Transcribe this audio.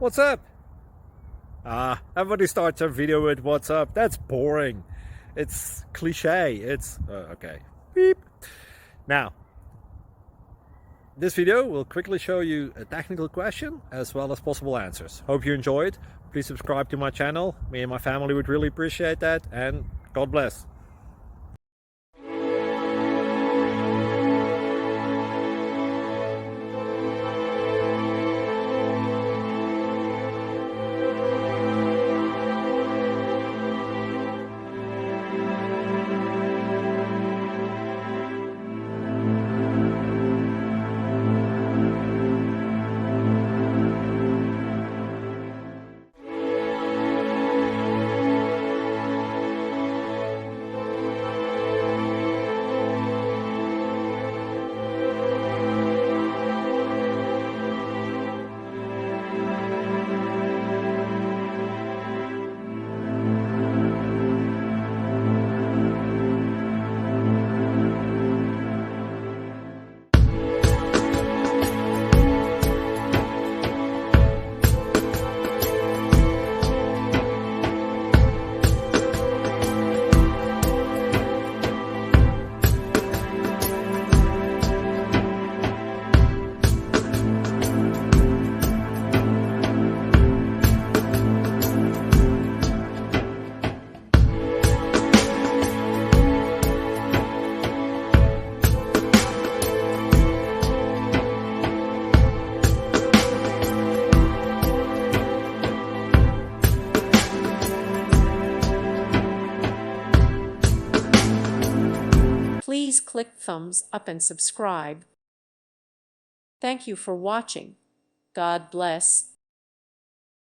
What's up? Everybody starts a video with what's up. That's boring. It's cliche. It's okay. Beep. Now, this video will quickly show you a technical question as well as possible answers. Hope you enjoyed. Please subscribe to my channel. Me and my family would really appreciate that, and God bless. Please click thumbs up and subscribe. Thank you for watching. God bless.